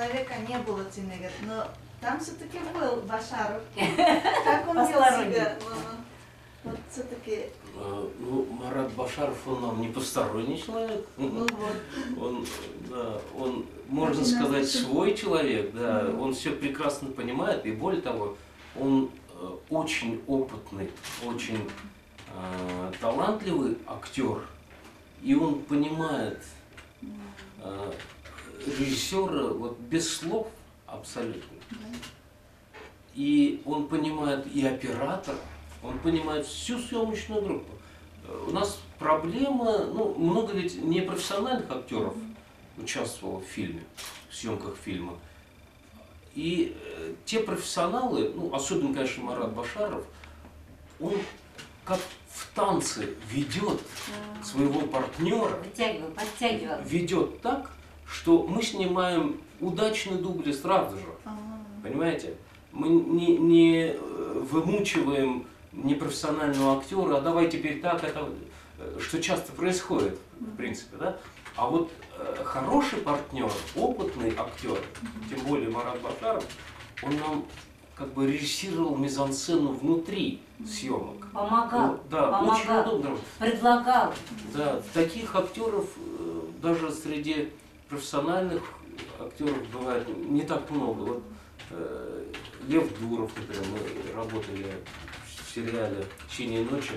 человека не было Тинегер, но там все-таки был Башаров. Как он вел себя? Вот все-таки... Ну, Марат Башаров, он нам не посторонний человек. Ну вот. Он, можно сказать, свой человек, да. Он все прекрасно понимает, и более того, он очень опытный, очень талантливый актер, и он понимает режиссера вот без слов абсолютно. И он понимает и оператора, он понимает всю съемочную группу. У нас проблема, ну, много ведь непрофессиональных актеров участвовало в фильме, в съемках фильма. И те профессионалы, ну, особенно, конечно, Марат Башаров, он как в танце ведет своего партнера, подтягивал. Ведет так, что мы снимаем удачные дубли сразу же. Понимаете? Мы не вымучиваем непрофессионального актера, а давай теперь так, это, что часто происходит, в принципе, да? А вот хороший партнер, опытный актер, тем более Марат Башаров, он нам как бы режиссировал мизансцену внутри съемок. Помогал, да, помогал, очень удобно. предлагал. Да, таких актеров даже среди профессиональных актеров бывает не так много. Вот Лев Дуров, например, мы работали в сериале «В течение ночи».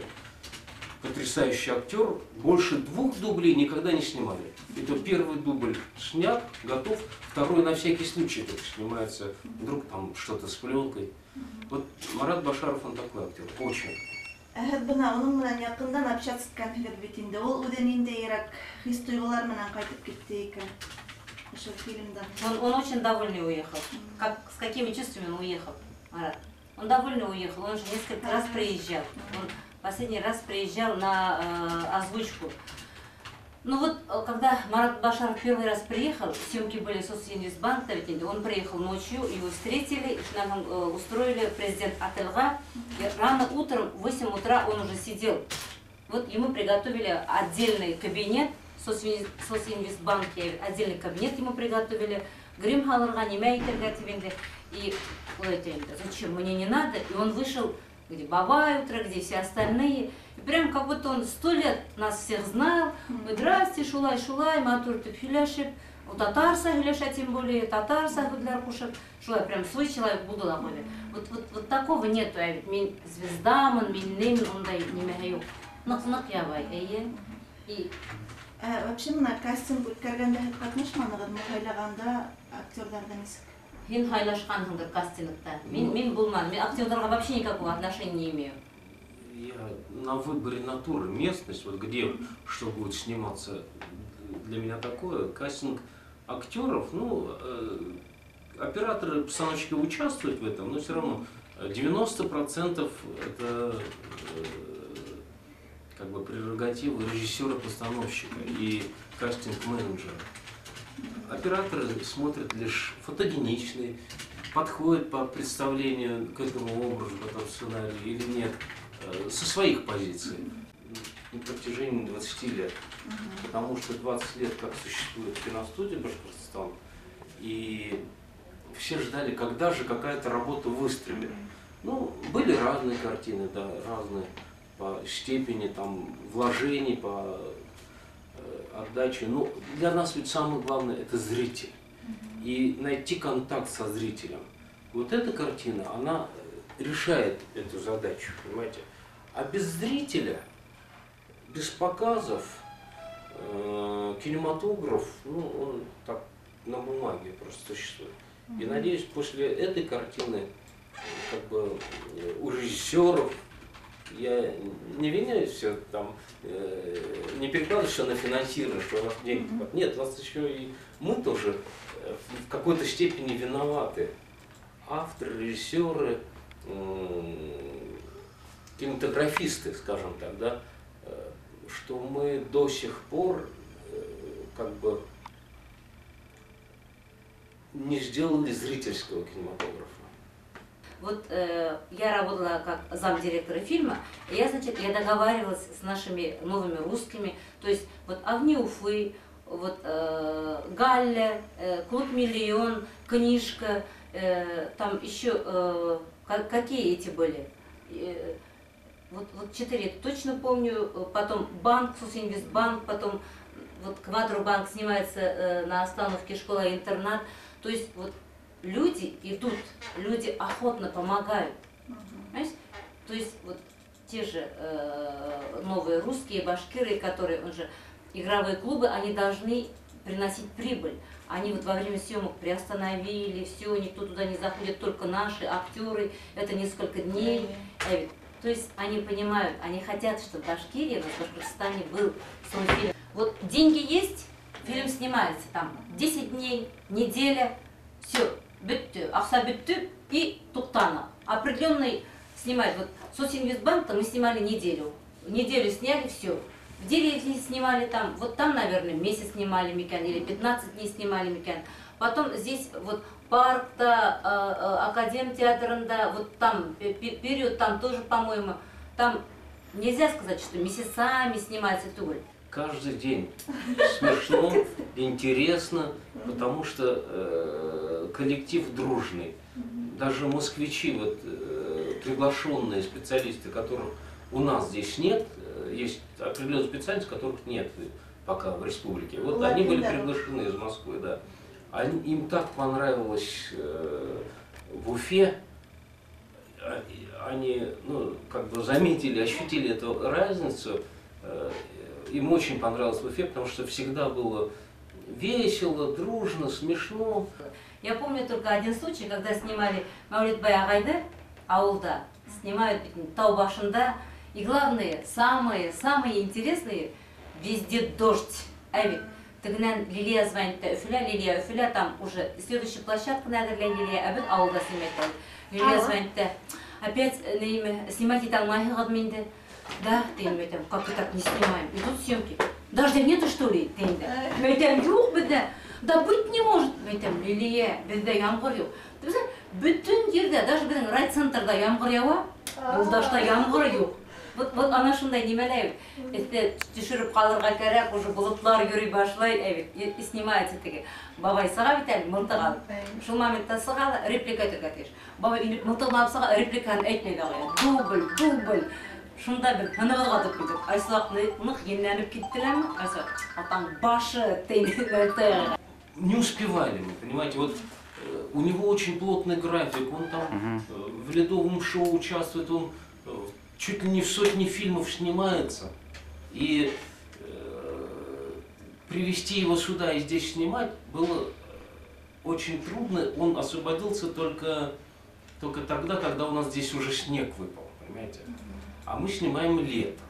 Потрясающий актер, больше 2 дублей никогда не снимали. Это первый дубль снят, готов, второй на всякий случай только снимается, вдруг там что-то с пленкой. Вот Марат Башаров, он такой актер, очень. Бына onun менен якындан общаться эткенсиңер бит инде. Ол үдениндейрәк хис-туйгылар менен кайтып китте икән. Ошо фильмда. Он очень довольный уехал. С какими чувствами он уехал, Марат? Он довольный уехал, он же несколько раз приезжал. Он последний раз приезжал на озвучку. Ну вот, когда Марат Башаров первый раз приехал, съемки были в Социнвестбанке, он приехал ночью, его встретили, нам устроили президент Ательга, и рано утром, в 8 утра он уже сидел. Вот ему приготовили отдельный кабинет, в Социнвестбанке отдельный кабинет ему приготовили, грим халырга, и зачем, мне не надо, и он вышел, где Бабай утро, где все остальные. И прям как будто он 100 лет нас всех знал. Здрасте, шулай, шулай, матур ты филяшип. У татарса филяша, тем более татарса для ракушек. Шулай, прям свой человек буду ламали. Вот такого нету. А ведь мен звездамын, мен немен, он да не мехаю. Нық ябай, и Вообще, мына кастинг үткәргәндә катнашманыгыз, мөхайләгәндә актерлардан нисек? Сен хайлашкансыңдыр кастингта. Мен булмадым. Мен актерларга вообще никакого отношения не имею. Я на выборе натуры, местность, вот где что будет сниматься, для меня такое. Кастинг актеров, ну, операторы, постановщики участвуют в этом, но все равно 90% это как бы прерогатива режиссера-постановщика и кастинг-менеджера. Операторы смотрят лишь фотогеничный, подходит по представлению к этому образу, к этому сценарию или нет, со своих позиций на протяжении 20 лет. Потому что 20 лет как существует киностудия Башкортостан, и все ждали, когда же какая-то работа выстрелит. Ну, были разные картины, да, разные по степени там вложений, по отдачи. Но для нас ведь самое главное это зритель. И найти контакт со зрителем. Вот эта картина, она решает эту задачу, понимаете. А без зрителя, без показов, кинематограф, ну, он так на бумаге просто существует. И надеюсь, после этой картины, как бы, у режиссеров, я не виняюсь все там, не перекладываю все на финансирование, что у нас деньги. Нет, у нас еще и мы тоже в какой-то степени виноваты. Авторы, режиссеры, кинематографисты, скажем так, да, что мы до сих пор как бы не сделали зрительского кинематографа. Вот я работала как замдиректора фильма, и я, значит, я договаривалась с нашими новыми русскими, то есть вот «Огни Уфы», вот Галля, Клуб Миллион, Книжка, там еще какие эти были? Вот 4, точно помню, потом банк, Сосинвестбанк, потом вот Квадробанк снимается на остановке школа-интернат. То есть вот люди идут, люди охотно помогают. Понимаете? То есть вот те же новые русские, башкиры, которые уже игровые клубы, они должны приносить прибыль. Они вот во время съемок приостановили, все, никто туда не заходит, только наши актеры, это несколько дней. То есть они понимают, они хотят, чтобы в Башкирии, в Башкортостане был свой фильм. Вот деньги есть, фильм снимается там 10 дней, неделя, все, битты, акса битты и туктана. Определенный снимать. Вот Сосинвестбанк-то мы снимали неделю. Неделю сняли, все. В деревне снимали там, вот там, наверное, месяц снимали Микян, или 15 дней снимали Микян. Потом здесь вот паркта, Академтеатрында, вот там период, там тоже, по-моему, там нельзя сказать, что месяцами снимается туголь. Каждый день смешно, интересно, потому что коллектив дружный. Даже москвичи, вот, приглашенные специалисты, которых у нас здесь нет, есть определенные специальности, которых нет пока в республике. Вот они были приглашены из Москвы, да. Им так понравилось в Уфе, они, ну, как бы заметили, ощутили эту разницу. Им очень понравилось в Уфе, потому что всегда было весело, дружно, смешно. Я помню только один случай, когда снимали Маулитбай Агайды, аулда, снимают тау башында, и главное, самые интересные, везде дождь. Тыгнан Лилия звонит Лилия Уфля, там уже следующая площадка надо для Лилия, а вот аулда снимать. Лилия звонит, опять снимать алмайхи гадминды. Да, как вы так не снимаем? Идут съемки. Дождя нету, что ли? Да быть не может. Лилия, bizde yağmur yok. Bütün yerde, даже bizim райцентрда yağmur ява, Юлдашта yağmur yok. Вот ана шундай немелей, это түшүрүп калырга керек, уже булутлар йөри башлай, и снимается теги. Бабай сага бит әле мылтыган. Шул моментта сага реплика айтырга. Бабай мылтыган сага репликаны әйтмәй дагы. Дубль. Шунда бир хынырга дип китеп. Айсакны нык енләнеп киттеләрме? Айсак, атаң башы тейнеләрдә. Не успевали мы, понимаете, вот у него очень плотный график, он там в ледовом шоу участвует, он чуть ли не в сотни фильмов снимается, и привести его сюда и здесь снимать было очень трудно, он освободился только тогда, когда у нас здесь уже снег выпал, понимаете, а мы снимаем лето,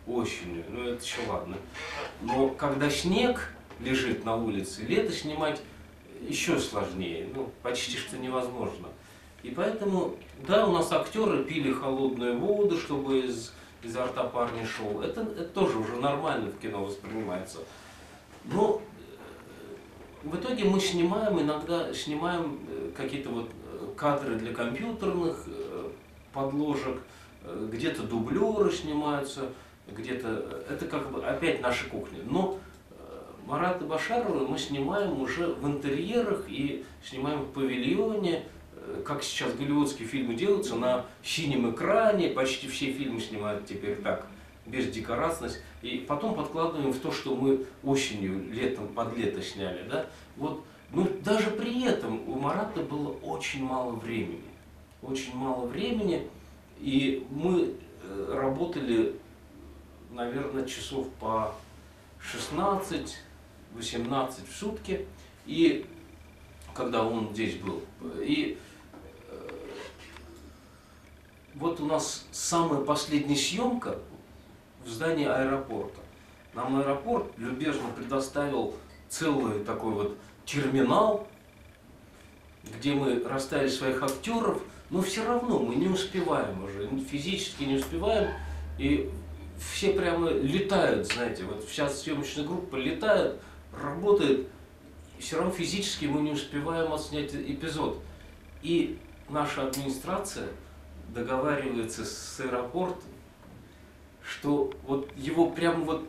осенью, ну это еще ладно, но когда снег лежит на улице, лето снимать еще сложнее, ну, почти что невозможно. И поэтому, да, у нас актеры пили холодную воду, чтобы изо рта пар не шел. Это тоже уже нормально в кино воспринимается. Но в итоге мы иногда снимаем какие-то вот кадры для компьютерных подложек, где-то дублеры снимаются, где-то, это как бы опять наша кухня. Но Марата Башарова мы снимаем уже в интерьерах и снимаем в павильоне, как сейчас голливудские фильмы делаются, на синем экране, почти все фильмы снимают теперь так, без декораций, и потом подкладываем в то, что мы осенью, летом, под лето сняли, да, вот, ну, даже при этом у Марата было очень мало времени, и мы работали, наверное, часов по 16-18 в сутки, и когда он здесь был. И вот у нас самая последняя съемка в здании аэропорта. Нам аэропорт любезно предоставил целый такой вот терминал, где мы расставили своих актеров, но все равно мы не успеваем уже, физически не успеваем, и все прямо летают, знаете, вот вся съемочная группа летает, работает, и все равно физически мы не успеваем отснять эпизод. И наша администрация договаривается с аэропортом, что вот его прямо вот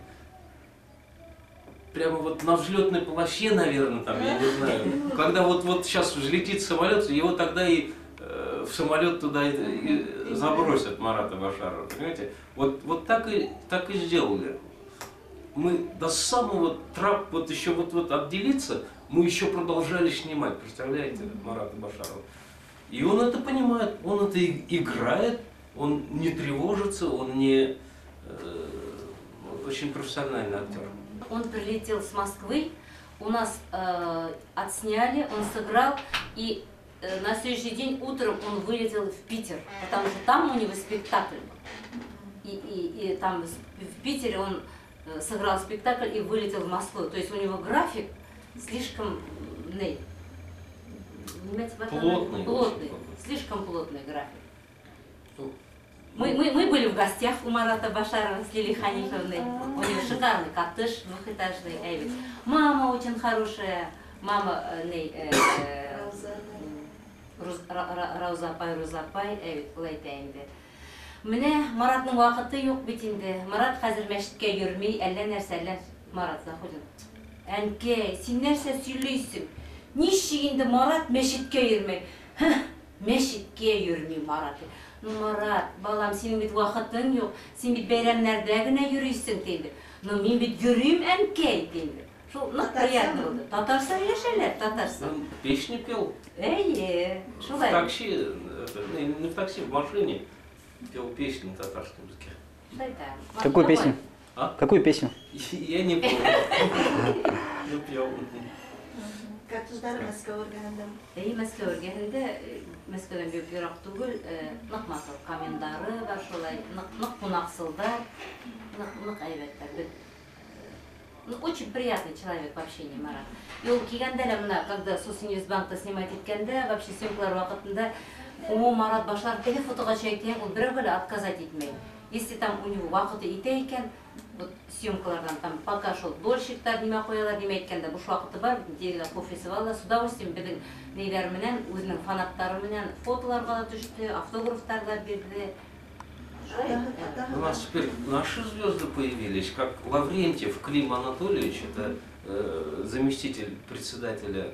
прямо вот на взлетной полосе, наверное, там, я не знаю. Когда вот сейчас взлетит самолет, его тогда и в самолет туда и забросят Марата Башарова, понимаете? Вот так и сделали. Мы до самого вот еще вот отделиться, мы еще продолжали снимать, представляете, Марата Башарова. И он это понимает, он это играет, он не тревожится, он не очень профессиональный актер. Он прилетел с Москвы, у нас отсняли, он сыграл, и на следующий день утром он вылетел в Питер, потому что там у него спектакль был. И там в Питере он сыграл спектакль и вылетел в Москву. То есть у него график слишком плотный, слишком плотный график. Мы были в гостях у Марата Башарова с Лилией Ханифовной. У него шикарный коттедж двухэтажный. Мама очень хорошая, мама Рауза апай, былай айтайын де. Менә Маратның вакыты юк бит инде. Марат хәзер мәчеткә йөрми, әллә нәрсәләр. Марат Заходин. Әнкәй, син нәрсә сөйлисең? Ничек инде Марат мәчеткә йөрми? Мәчеткә йөрми Марат. Ну, Марат, балам, синең бит вакытың юк. Син бит бәйрәмнәрдә генә йөрисең диде. Ну, мин бит йөрим, әнкәй диде. Шул нык приятно булды. Татарстан яшәләр, Татарстан. Песни пел. Шулай. В такси, не в такси, в машине пел песни на татарском языке. Какую песню? А? Какую песню? Я не помню. Не пел. Картуздары Мәскәү өргәнендә. Мәскәү өргәнендә, Мәскәүдән бик ерак түгел, нык матур комендары бар шулай, нык кунаксылдар, нык әйбәттәр. Очень приятный человек в общении, Марат. И он кигәндә менә, когда Сосинвестбанкта снимать иткәндә, вообще съемкалар вакытында, Марат Башаров теле фотога чәйтән, ул берәүгә дә отказать итмәй. Если там у него вакыты итә икән, вот съемкалардан там пока шул дольщиктар нимә куялар димә әйткәндә, буш вакыты бар, тегеләр кофесы валла, с удовольствием безнең нәйләр менән, үзенең фанаттары менән фотоларга да төште, автографтар да бирде. У нас теперь наши звезды появились, как Лаврентьев Клим Анатольевич, это заместитель председателя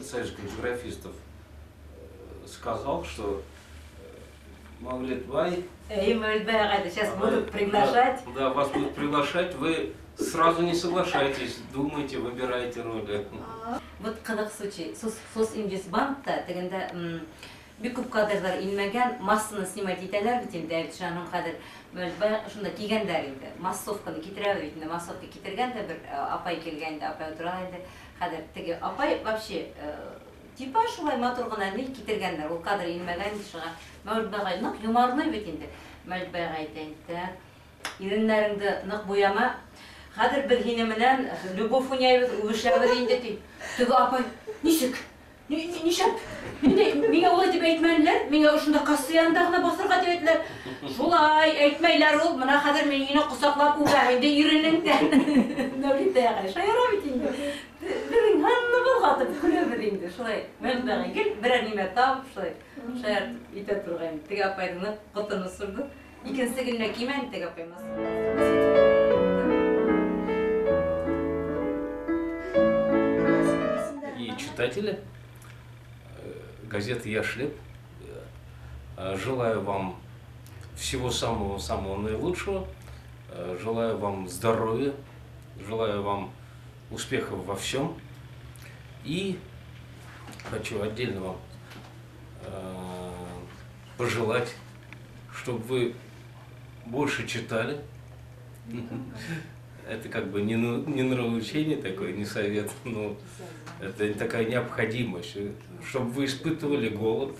Союза кинематографистов, сказал, что Мавлет Бай... Мавлет Бай, сейчас будут приглашать. Да, вас будут приглашать, вы сразу не соглашайтесь, думайте, выбирайте роли. Вот кызык случай, Сосинвестбанкта дегендә бик күп кадрлар инмәгән, массаны снимать итәләр бит инде, шуның хәзер Мөлбай шунда кигәннәр инде. Массовканы китерәләр бит инде, массовка китергән дә бер апай килгән, апай утыра инде. Хәзер теге апай вообще типа шулай матур гына ни китергәннәр, ул кадр инмәгән шуңа. Мөлбай нык юмарный бит инде. Мөлбай әйтә, иреннәреңде нык буяма. Хәзер бер һине менән Любовь уйнайбыз, үбешәбез инде ди. Теге апай, ничек? Нишәп? Миңа улай дип әйтмәделәр, миңа ошында касса янында гына басырга дип әйттеләр. Шулай әйтмәйләр ул, менә хәзер мин мине кусаклап үбә инде иренеңдән. Нәүлит ягы, шаяра бит инде. Безнең һәммә булгатып көләбез инде, шулай. Мен бәгә кил, берәр нимә тап, шулай. Шаяр итә торган. Теге апайны котыны сырды. Икенче генә кимән теге апаймас. Читатели газеты «Я Шлеп», желаю вам всего самого наилучшего, желаю вам здоровья, желаю вам успехов во всем и хочу отдельно вам пожелать, чтобы вы больше читали. Это как бы не нравоучение такое, не совет, но это такая необходимость, чтобы вы испытывали голод,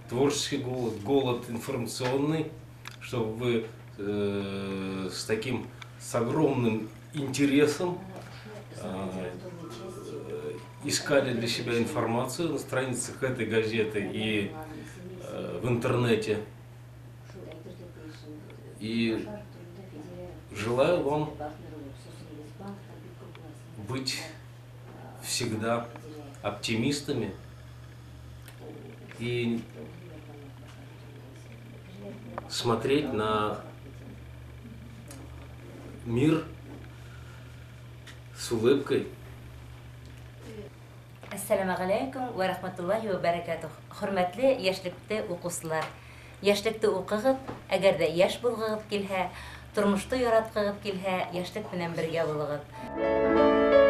творческий голод, голод информационный, чтобы вы с огромным интересом искали для себя информацию на страницах этой газеты и в интернете. И желаю вам быть всегда оптимистами и смотреть на мир с улыбкой. Ассаламу алейкум ва рахматуллахи ва баракатух. Хөрмәтле яшьлекте укучылар. Яшьлекте укыгыз, әгәр дә яшь булгыгыз килһә, тормышты яраткыгыз килһә, яшьлек белән бергә булыгыз.